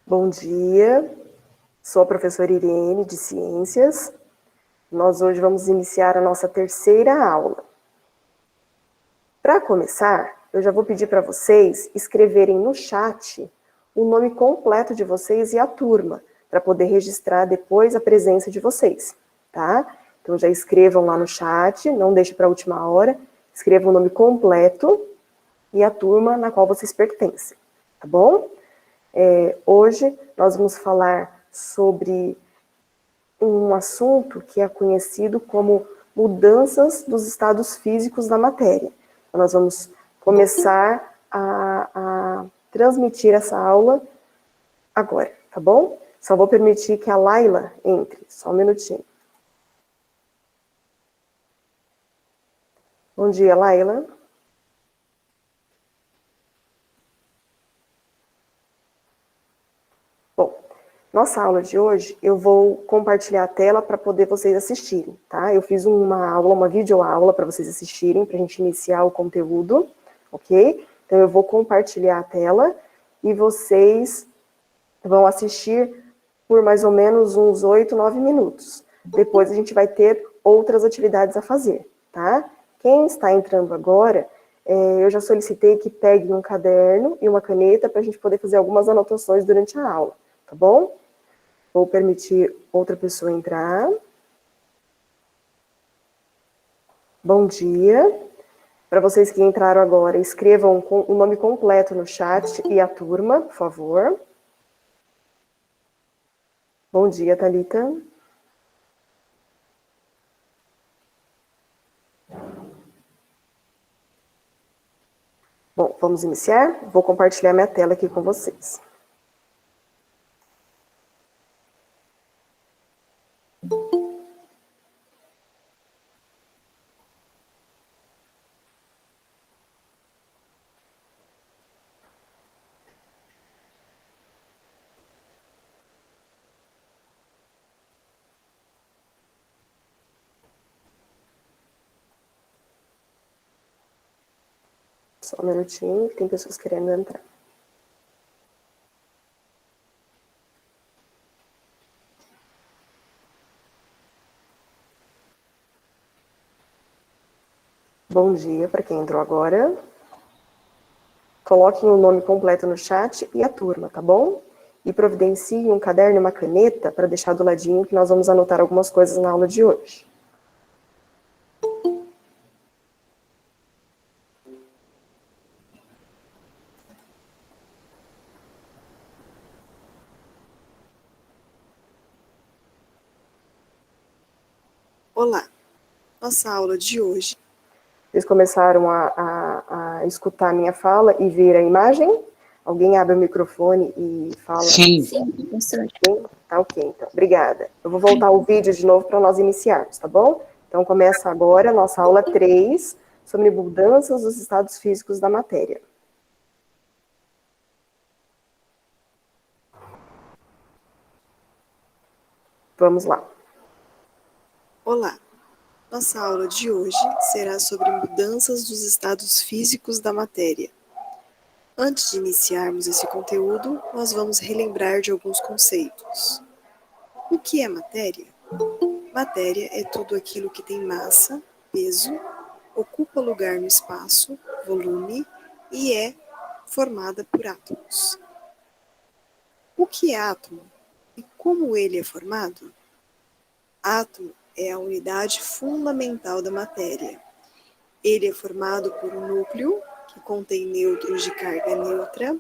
Bom dia, sou a professora Irene, de Ciências. Nós hoje vamos iniciar a nossa terceira aula. Para começar, eu já vou pedir para vocês escreverem no chat o nome completo de vocês e a turma, para poder registrar depois a presença de vocês, tá? Então já escrevam lá no chat, não deixe para a última hora, escrevam o nome completo e a turma na qual vocês pertencem, tá bom? Hoje nós vamos falar sobre um assunto que é conhecido como mudanças dos estados físicos da matéria. Então, nós vamos começar a transmitir essa aula agora, tá bom? Só vou permitir que a Laila entre, só um minutinho. Bom dia, Laila. Bom, nossa aula de hoje, eu vou compartilhar a tela para poder vocês assistirem, tá? Eu fiz uma videoaula para vocês assistirem, para a gente iniciar o conteúdo, ok? Então, eu vou compartilhar a tela e vocês vão assistir por mais ou menos uns 8, 9 minutos. Depois a gente vai ter outras atividades a fazer, tá? Quem está entrando agora, eu já solicitei que peguem um caderno e uma caneta para a gente poder fazer algumas anotações durante a aula, tá bom? Vou permitir outra pessoa entrar. Bom dia. Para vocês que entraram agora, escrevam o nome completo no chat e a turma, por favor. Bom dia, Thalita. Bom, vamos iniciar? Vou compartilhar minha tela aqui com vocês. Só um minutinho, que tem pessoas querendo entrar. Bom dia para quem entrou agora. Coloquem o nome completo no chat e a turma, tá bom? E providenciem um caderno e uma caneta para deixar do ladinho, que nós vamos anotar algumas coisas na aula de hoje. Olá, nossa aula de hoje. Vocês começaram a escutar a minha fala e ver a imagem? Alguém abre o microfone e fala? Sim, professor. Sim? Tá ok, então. Obrigada. Eu vou voltar o vídeo de novo para nós iniciarmos, tá bom? Então, começa agora a nossa aula 3, sobre mudanças dos estados físicos da matéria. Vamos lá. Olá. Nossa aula de hoje será sobre mudanças dos estados físicos da matéria. Antes de iniciarmos esse conteúdo, nós vamos relembrar de alguns conceitos. O que é matéria? Matéria é tudo aquilo que tem massa, peso, ocupa lugar no espaço, volume e é formada por átomos. O que é átomo e como ele é formado? Átomo é a unidade fundamental da matéria. Ele é formado por um núcleo, que contém nêutrons de carga neutra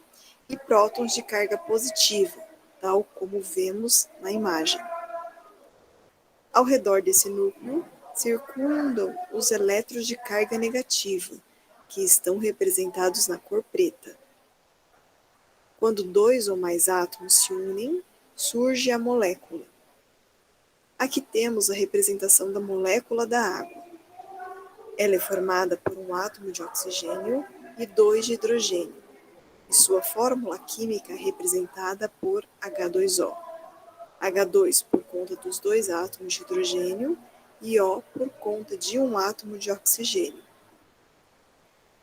e prótons de carga positiva, tal como vemos na imagem. Ao redor desse núcleo, circundam os elétrons de carga negativa, que estão representados na cor preta. Quando dois ou mais átomos se unem, surge a molécula. Aqui temos a representação da molécula da água. Ela é formada por um átomo de oxigênio e 2 de hidrogênio, e sua fórmula química é representada por H2O. H2 por conta dos 2 átomos de hidrogênio e O por conta de um átomo de oxigênio.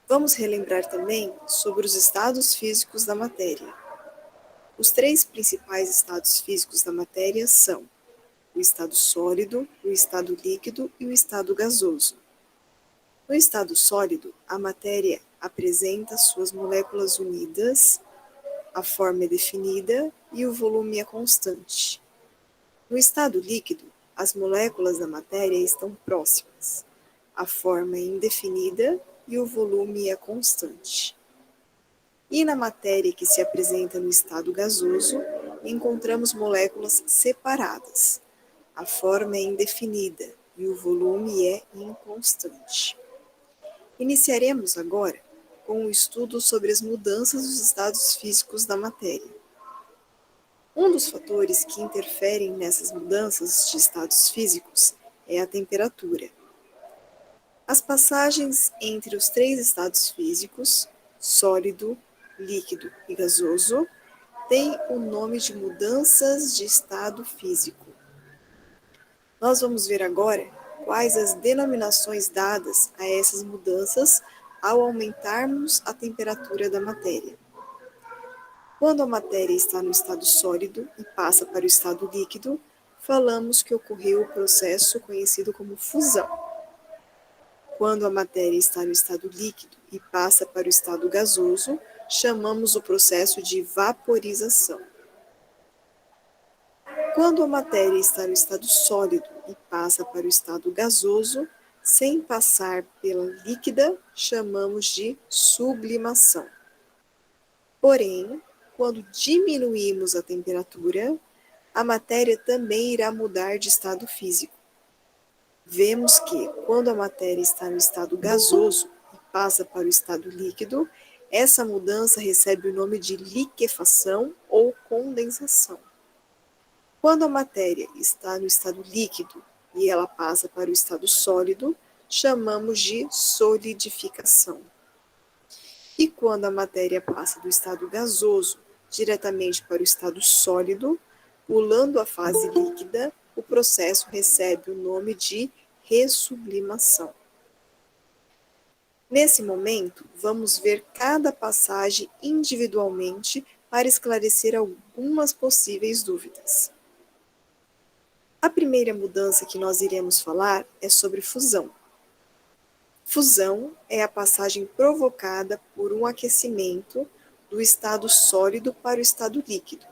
Vamos relembrar também sobre os estados físicos da matéria. Os três principais estados físicos da matéria são o estado sólido, o estado líquido e o estado gasoso. No estado sólido, a matéria apresenta suas moléculas unidas, a forma é definida e o volume é constante. No estado líquido, as moléculas da matéria estão próximas, a forma é indefinida e o volume é constante. E na matéria que se apresenta no estado gasoso, encontramos moléculas separadas. A forma é indefinida e o volume é inconstante. Iniciaremos agora com o estudo sobre as mudanças dos estados físicos da matéria. Um dos fatores que interferem nessas mudanças de estados físicos é a temperatura. As passagens entre os três estados físicos, sólido, líquido e gasoso, têm o nome de mudanças de estado físico. Nós vamos ver agora quais as denominações dadas a essas mudanças ao aumentarmos a temperatura da matéria. Quando a matéria está no estado sólido e passa para o estado líquido, falamos que ocorreu o processo conhecido como fusão. Quando a matéria está no estado líquido e passa para o estado gasoso, chamamos o processo de vaporização. Quando a matéria está no estado sólido e passa para o estado gasoso, sem passar pela líquida, chamamos de sublimação. Porém, quando diminuímos a temperatura, a matéria também irá mudar de estado físico. Vemos que, quando a matéria está no estado gasoso e passa para o estado líquido, essa mudança recebe o nome de liquefação ou condensação. Quando a matéria está no estado líquido e ela passa para o estado sólido, chamamos de solidificação. E quando a matéria passa do estado gasoso diretamente para o estado sólido, pulando a fase líquida, o processo recebe o nome de ressublimação. Nesse momento, vamos ver cada passagem individualmente para esclarecer algumas possíveis dúvidas. A primeira mudança que nós iremos falar é sobre fusão. Fusão é a passagem provocada por um aquecimento do estado sólido para o estado líquido.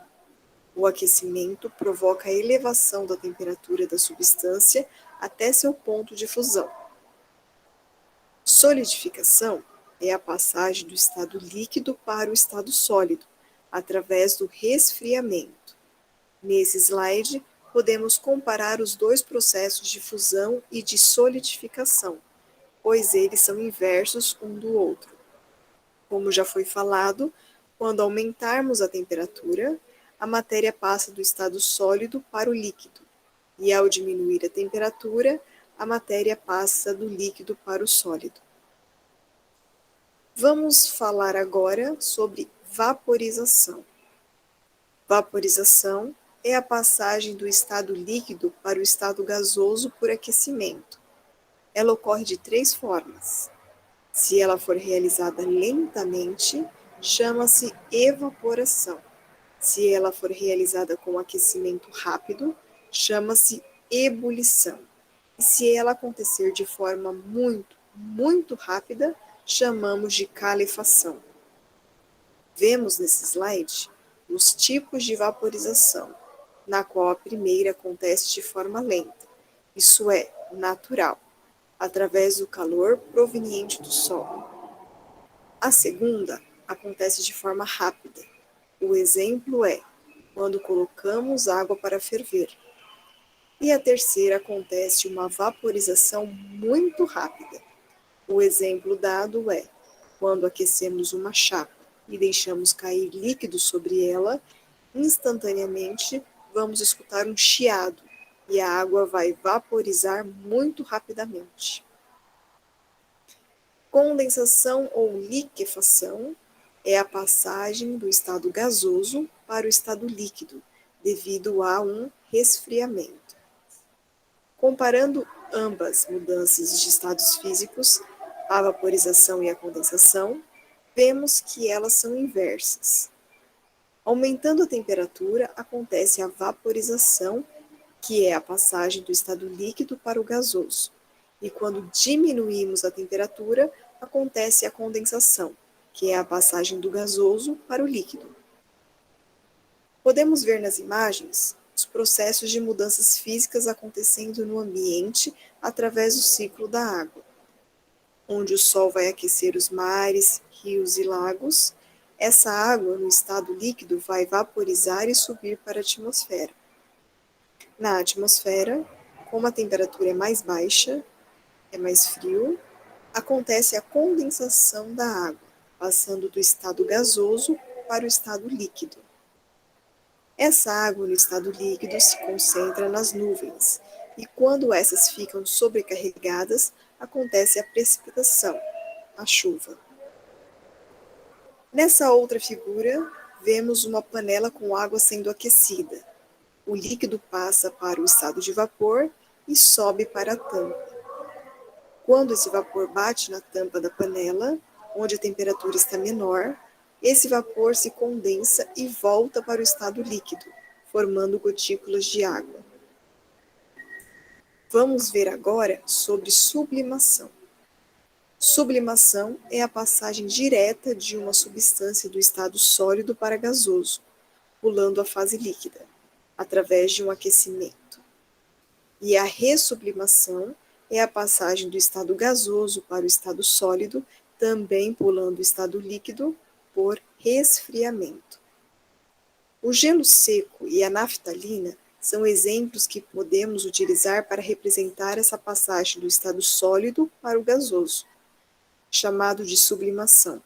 O aquecimento provoca a elevação da temperatura da substância até seu ponto de fusão. Solidificação é a passagem do estado líquido para o estado sólido, através do resfriamento. Nesse slide, podemos comparar os dois processos de fusão e de solidificação, pois eles são inversos um do outro. Como já foi falado, quando aumentarmos a temperatura, a matéria passa do estado sólido para o líquido, e ao diminuir a temperatura, a matéria passa do líquido para o sólido. Vamos falar agora sobre vaporização. Vaporização é a passagem do estado líquido para o estado gasoso por aquecimento. Ela ocorre de três formas. Se ela for realizada lentamente, chama-se evaporação. Se ela for realizada com aquecimento rápido, chama-se ebulição. E se ela acontecer de forma muito rápida, chamamos de calefação. Vemos nesse slide os tipos de vaporização, na qual a primeira acontece de forma lenta, isso é, natural, através do calor proveniente do Sol. A segunda acontece de forma rápida. O exemplo é quando colocamos água para ferver. E a terceira acontece uma vaporização muito rápida. O exemplo dado é quando aquecemos uma chapa e deixamos cair líquido sobre ela, instantaneamente vamos escutar um chiado e a água vai vaporizar muito rapidamente. Condensação ou liquefação é a passagem do estado gasoso para o estado líquido, devido a um resfriamento. Comparando ambas mudanças de estados físicos, a vaporização e a condensação, vemos que elas são inversas. Aumentando a temperatura, acontece a vaporização, que é a passagem do estado líquido para o gasoso. E quando diminuímos a temperatura, acontece a condensação, que é a passagem do gasoso para o líquido. Podemos ver nas imagens os processos de mudanças físicas acontecendo no ambiente através do ciclo da água, onde o sol vai aquecer os mares, rios e lagos. Essa água, no estado líquido, vai vaporizar e subir para a atmosfera. Na atmosfera, como a temperatura é mais baixa, é mais frio, acontece a condensação da água, passando do estado gasoso para o estado líquido. Essa água no estado líquido se concentra nas nuvens, e quando essas ficam sobrecarregadas, acontece a precipitação, a chuva. Nessa outra figura, vemos uma panela com água sendo aquecida. O líquido passa para o estado de vapor e sobe para a tampa. Quando esse vapor bate na tampa da panela, onde a temperatura está menor, esse vapor se condensa e volta para o estado líquido, formando gotículas de água. Vamos ver agora sobre sublimação. Sublimação é a passagem direta de uma substância do estado sólido para gasoso, pulando a fase líquida, através de um aquecimento. E a ressublimação é a passagem do estado gasoso para o estado sólido, também pulando o estado líquido por resfriamento. O gelo seco e a naftalina são exemplos que podemos utilizar para representar essa passagem do estado sólido para o gasoso, chamado de sublimação.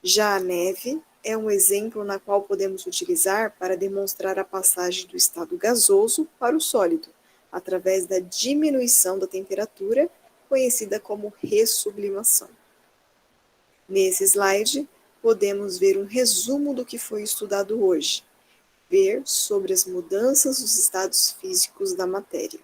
Já a neve é um exemplo na qual podemos utilizar para demonstrar a passagem do estado gasoso para o sólido, através da diminuição da temperatura, conhecida como ressublimação. Nesse slide, podemos ver um resumo do que foi estudado hoje, ver sobre as mudanças dos estados físicos da matéria.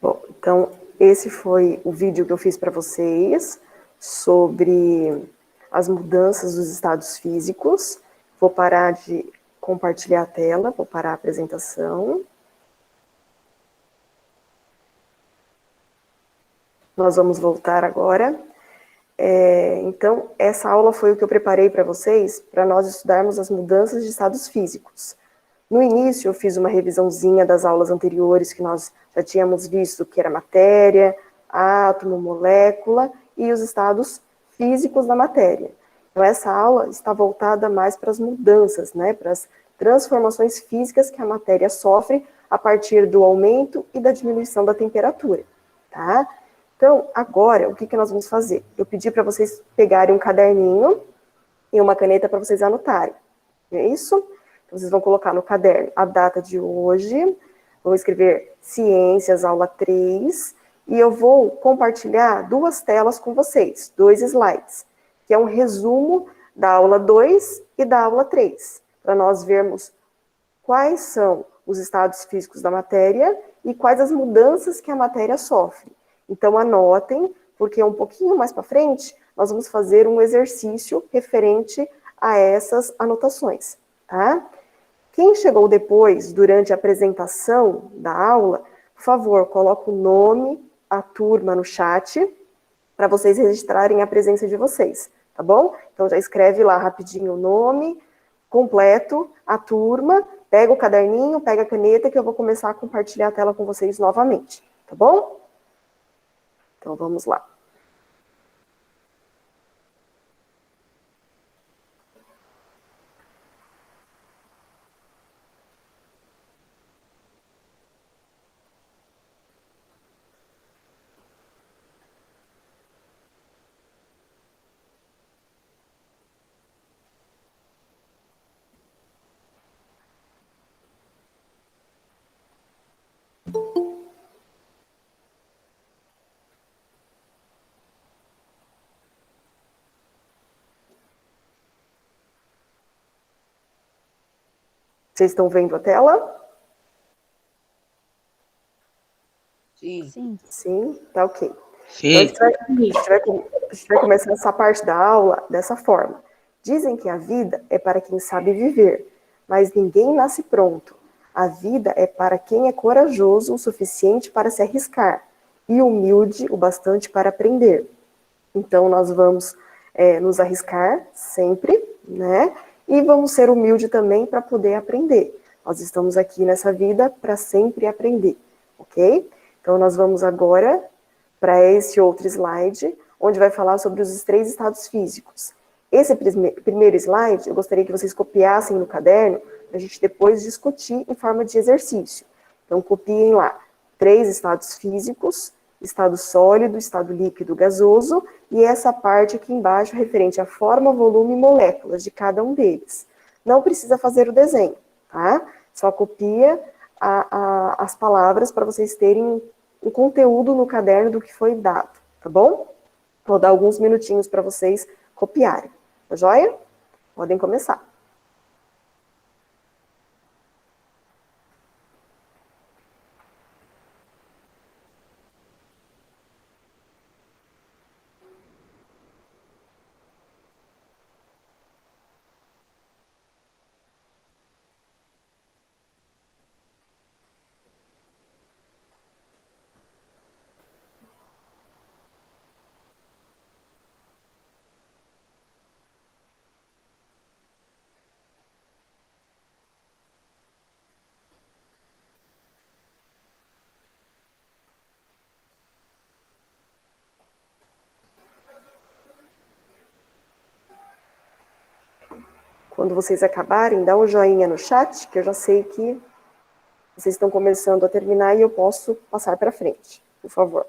Bom, então, esse foi o vídeo que eu fiz para vocês sobre as mudanças dos estados físicos. Vou parar de compartilhar a tela, vou parar a apresentação. Nós vamos voltar agora. Então, essa aula foi o que eu preparei para vocês, para nós estudarmos as mudanças de estados físicos. No início, eu fiz uma revisãozinha das aulas anteriores, que nós já tínhamos visto, que era matéria, átomo, molécula e os estados físicos da matéria. Então, essa aula está voltada mais para as mudanças, né, para as transformações físicas que a matéria sofre a partir do aumento e da diminuição da temperatura, tá? Então, agora, o que nós vamos fazer? Eu pedi para vocês pegarem um caderninho e uma caneta para vocês anotarem. É isso? Então, vocês vão colocar no caderno a data de hoje, vou escrever Ciências, aula 3, e eu vou compartilhar duas telas com vocês, 2 slides, que é um resumo da aula 2 e da aula 3, para nós vermos quais são os estados físicos da matéria e quais as mudanças que a matéria sofre. Então, anotem, porque um pouquinho mais para frente, nós vamos fazer um exercício referente a essas anotações, tá? Quem chegou depois, durante a apresentação da aula, por favor, coloque o nome, a turma no chat, para vocês registrarem a presença de vocês, tá bom? Então, já escreve lá rapidinho o nome completo, a turma, pega o caderninho, pega a caneta, que eu vou começar a compartilhar a tela com vocês novamente, tá bom? Então, vamos lá. Vocês estão vendo a tela? Sim. Sim, tá ok. Então, Sim. a gente vai começar essa parte da aula dessa forma. Dizem que a vida é para quem sabe viver, mas ninguém nasce pronto. A vida é para quem é corajoso o suficiente para se arriscar e humilde o bastante para aprender. Então, nós vamos nos arriscar sempre, né? E vamos ser humildes também para poder aprender. Nós estamos aqui nessa vida para sempre aprender, ok? Então, nós vamos agora para esse outro slide, onde vai falar sobre os três estados físicos. Esse primeiro slide, eu gostaria que vocês copiassem no caderno, para a gente depois discutir em forma de exercício. Então, copiem lá, 3 estados físicos, estado sólido, estado líquido, gasoso, e essa parte aqui embaixo referente à forma, volume e moléculas de cada um deles. Não precisa fazer o desenho, tá? Só copia as palavras para vocês terem o conteúdo no caderno do que foi dado, tá bom? Vou dar alguns minutinhos para vocês copiarem, tá joia? Podem começar. Quando vocês acabarem, dá um joinha no chat, que eu já sei que vocês estão começando a terminar e eu posso passar para frente, por favor.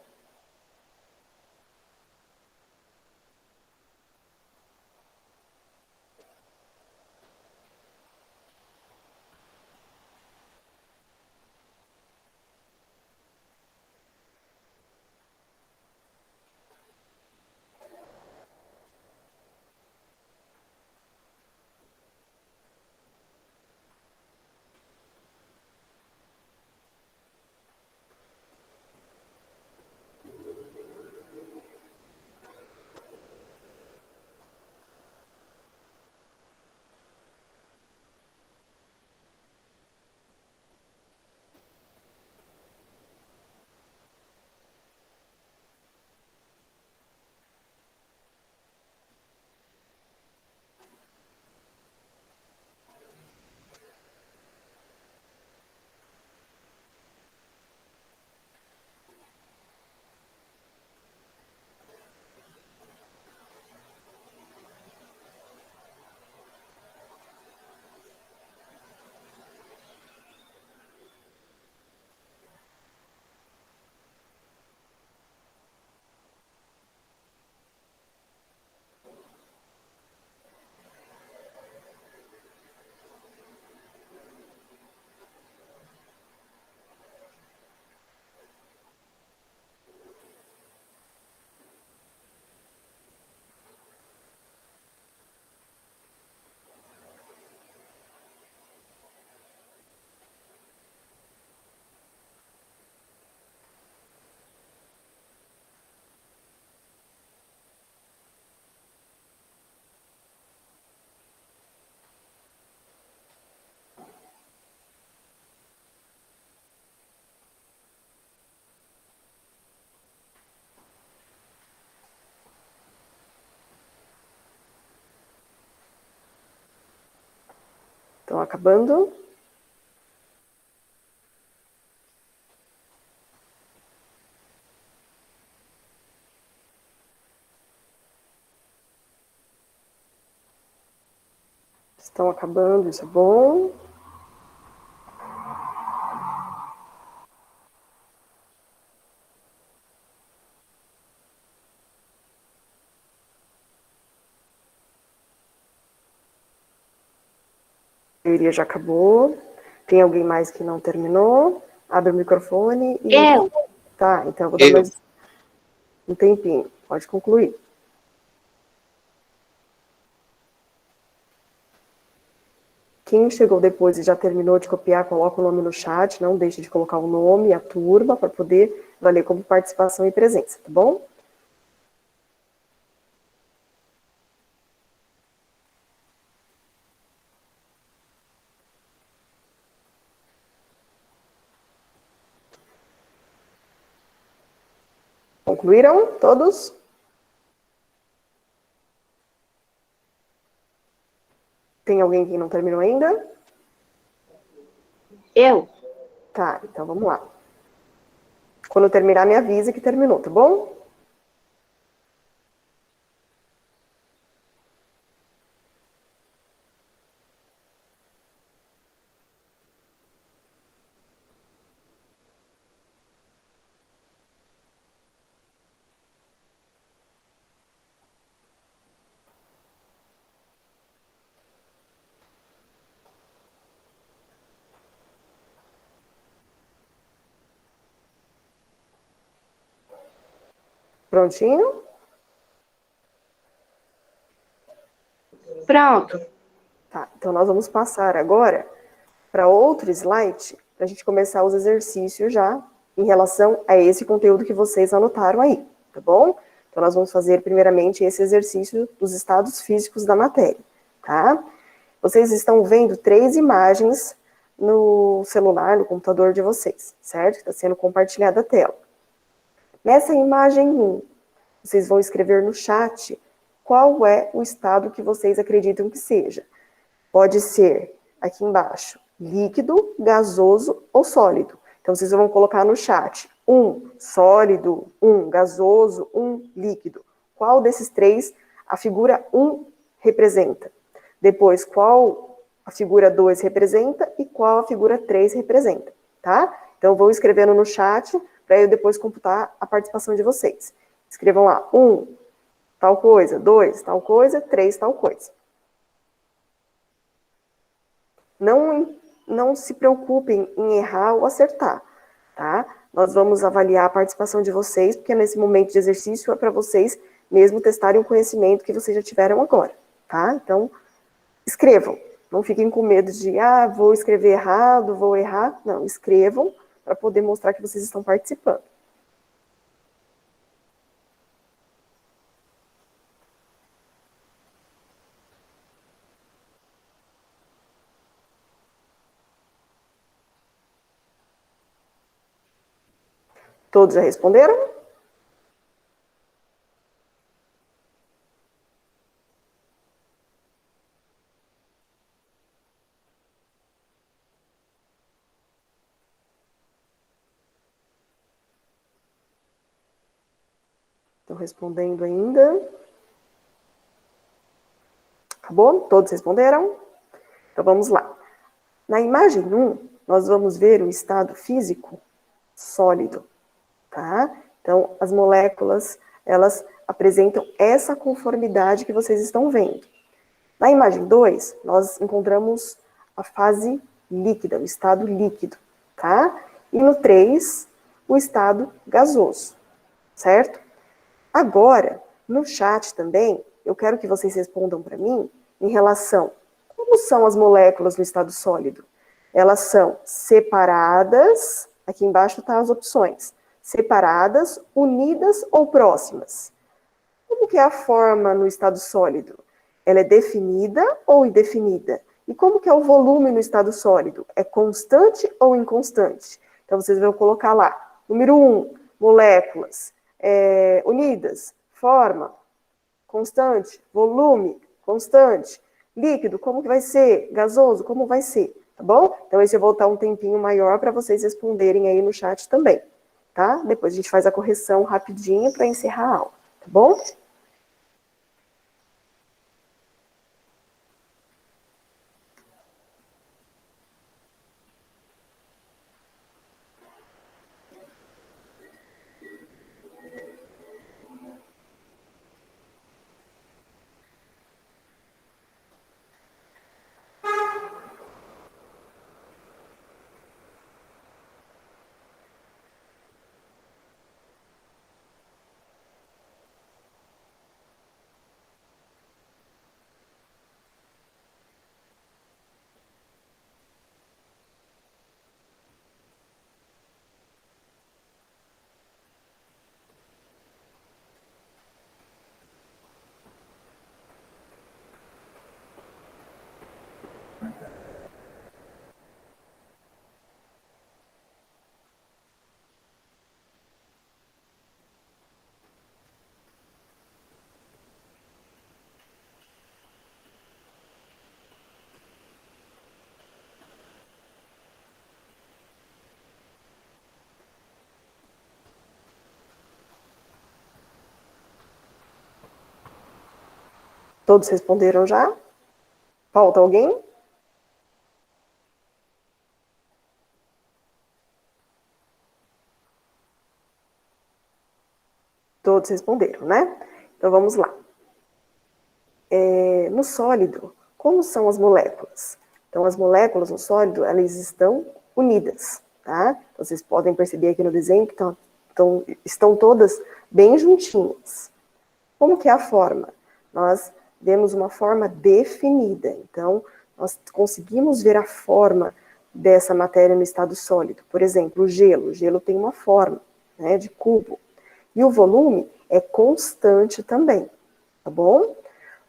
Estão acabando? Estão acabando, isso é bom. A maioria já acabou. Tem alguém mais que não terminou? Abre o microfone e... Eu. Tá, então eu vou dar mais um tempinho. Pode concluir. Quem chegou depois e já terminou de copiar, coloca o nome no chat, não deixe de colocar o nome, a turma, para poder valer como participação e presença, tá bom? Concluíram todos? Tem alguém que não terminou ainda? Eu? Tá, então vamos lá. Quando terminar, me avisa que terminou, tá bom? Prontinho? Pronto. Tá, então nós vamos passar agora para outro slide, para a gente começar os exercícios já em relação a esse conteúdo que vocês anotaram aí, tá bom? Então nós vamos fazer primeiramente esse exercício dos estados físicos da matéria, tá? Vocês estão vendo 3 imagens no celular, no computador de vocês, certo? Está sendo compartilhada a tela. Nessa imagem 1, vocês vão escrever no chat qual é o estado que vocês acreditam que seja. Pode ser, aqui embaixo, líquido, gasoso ou sólido. Então, vocês vão colocar no chat 1 sólido, 1 gasoso, 1 líquido. Qual desses 3 a figura 1 representa? Depois, qual a figura 2 representa e qual a figura 3 representa, tá? Então, vou escrevendo no chat para eu depois computar a participação de vocês. Escrevam lá, 1, tal coisa, 2, tal coisa, 3, tal coisa. Não se preocupem em errar ou acertar, tá? Nós vamos avaliar a participação de vocês, porque nesse momento de exercício é para vocês mesmo testarem o conhecimento que vocês já tiveram agora, tá? Então, escrevam. Não fiquem com medo de, vou escrever errado, vou errar. Não, escrevam para poder mostrar que vocês estão participando. Todos já responderam? Estão respondendo ainda? Acabou? Todos responderam? Então vamos lá. Na imagem 1, nós vamos ver o estado físico sólido, tá? Então, as moléculas, elas apresentam essa conformidade que vocês estão vendo. Na imagem 2, nós encontramos a fase líquida, o estado líquido, tá? E no 3, o estado gasoso, certo? Agora, no chat também, eu quero que vocês respondam para mim em relação como são as moléculas no estado sólido. Elas são separadas, aqui embaixo estão as opções, separadas, unidas ou próximas. Como que é a forma no estado sólido? Ela é definida ou indefinida? E como que é o volume no estado sólido? É constante ou inconstante? Então, vocês vão colocar lá, número 1, moléculas unidas, forma, constante, volume, constante, líquido, como que vai ser? Gasoso, como vai ser? Tá bom? Então, esse eu vou voltar um tempinho maior para vocês responderem aí no chat também, tá? Depois a gente faz a correção rapidinho para encerrar a aula, tá bom? Todos responderam já? Falta alguém? Todos responderam, né? Então vamos lá. No sólido, como são as moléculas? Então as moléculas no sólido, elas estão unidas, tá? Vocês podem perceber aqui no desenho que estão todas bem juntinhas. Como que é a forma? Nós vemos uma forma definida. Então, nós conseguimos ver a forma dessa matéria no estado sólido. Por exemplo, o gelo. O gelo tem uma forma, né, de cubo. E o volume é constante também, tá bom?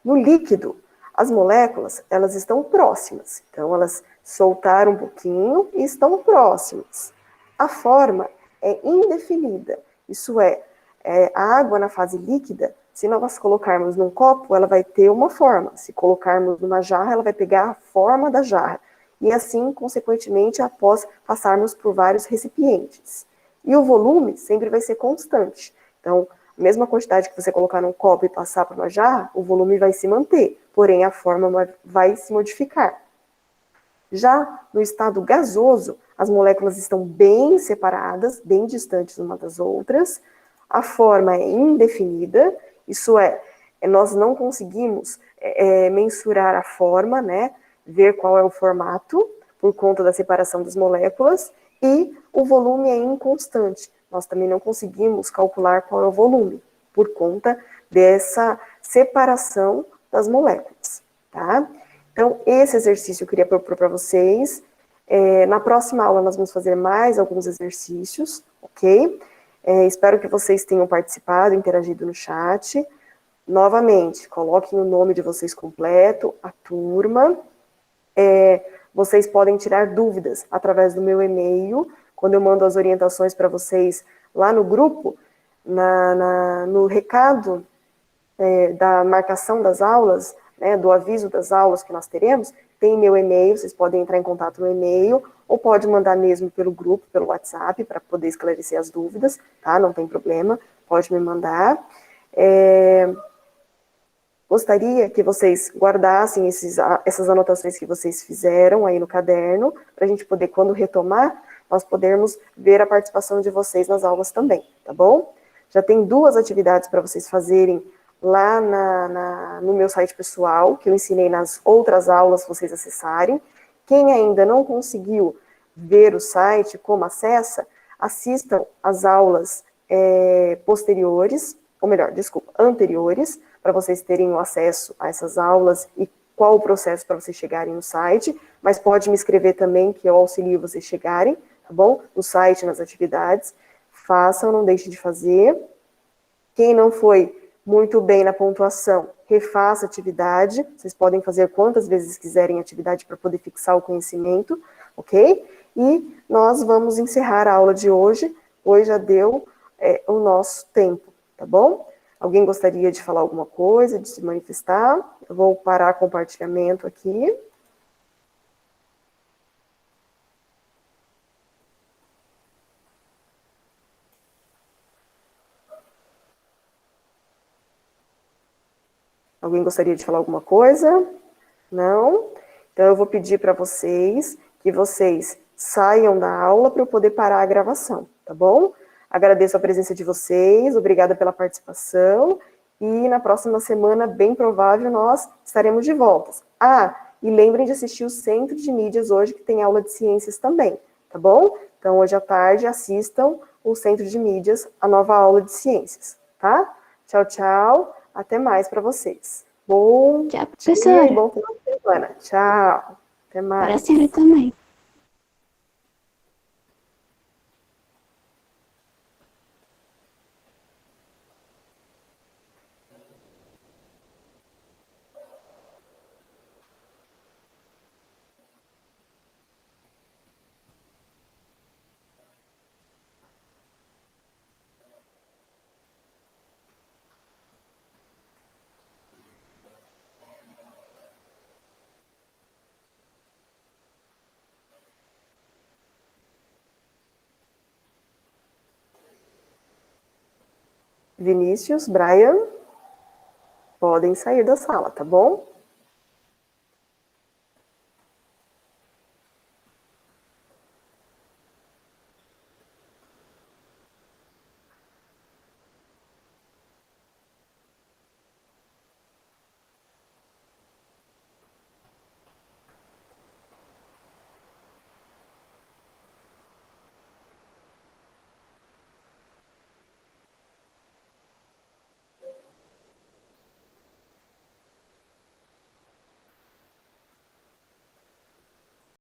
No líquido, as moléculas, elas estão próximas. Então, elas soltaram um pouquinho e estão próximas. A forma é indefinida. Isso é, a água na fase líquida, se nós colocarmos num copo, ela vai ter uma forma. Se colocarmos numa jarra, ela vai pegar a forma da jarra. E assim, consequentemente, após passarmos por vários recipientes. E o volume sempre vai ser constante. Então, a mesma quantidade que você colocar num copo e passar para uma jarra, o volume vai se manter, porém a forma vai se modificar. Já no estado gasoso, as moléculas estão bem separadas, bem distantes umas das outras, a forma é indefinida, isso é, nós não conseguimos mensurar a forma, né, ver qual é o formato, por conta da separação das moléculas, e o volume é inconstante. Nós também não conseguimos calcular qual é o volume, por conta dessa separação das moléculas, tá? Então, esse exercício eu queria propor para vocês. Na próxima aula, nós vamos fazer mais alguns exercícios, ok? Espero que vocês tenham participado, interagido no chat. Novamente, coloquem o nome de vocês completo, a turma. Vocês podem tirar dúvidas através do meu e-mail, quando eu mando as orientações para vocês lá no grupo, no recado da marcação das aulas, né, do aviso das aulas que nós teremos, tem meu e-mail, vocês podem entrar em contato no e-mail, ou pode mandar mesmo pelo grupo, pelo WhatsApp, para poder esclarecer as dúvidas, tá? Não tem problema, pode me mandar. Gostaria que vocês guardassem essas anotações que vocês fizeram aí no caderno, para a gente poder, quando retomar, nós podermos ver a participação de vocês nas aulas também, tá bom? Já tem 2 atividades para vocês fazerem lá no meu site pessoal, que eu ensinei nas outras aulas, vocês acessarem. Quem ainda não conseguiu ver o site, como acessa, assistam as aulas posteriores, ou melhor, desculpa, anteriores, para vocês terem o acesso a essas aulas e qual o processo para vocês chegarem no site, mas pode me escrever também, que eu auxilio vocês chegarem, tá bom? No site, nas atividades. Façam, não deixem de fazer. Quem não foi muito bem na pontuação, refaça a atividade. Vocês podem fazer quantas vezes quiserem atividade para poder fixar o conhecimento, ok? E nós vamos encerrar a aula de hoje, pois já deu o nosso tempo, tá bom? Alguém gostaria de falar alguma coisa, de se manifestar? Eu vou parar o compartilhamento aqui. Alguém gostaria de falar alguma coisa? Não? Então eu vou pedir para vocês que vocês saiam da aula para eu poder parar a gravação, tá bom? Agradeço a presença de vocês, obrigada pela participação, e na próxima semana, bem provável, nós estaremos de volta. E lembrem de assistir o Centro de Mídias hoje, que tem aula de ciências também, tá bom? Então, hoje à tarde, assistam o Centro de Mídias, a nova aula de ciências, tá? Tchau, tchau, até mais para vocês. Bom Tchau, dia e professora. bom final de semana. Tchau, até Para a mais. senhora também. Vinícius, Brian. podem sair da sala, tá bom?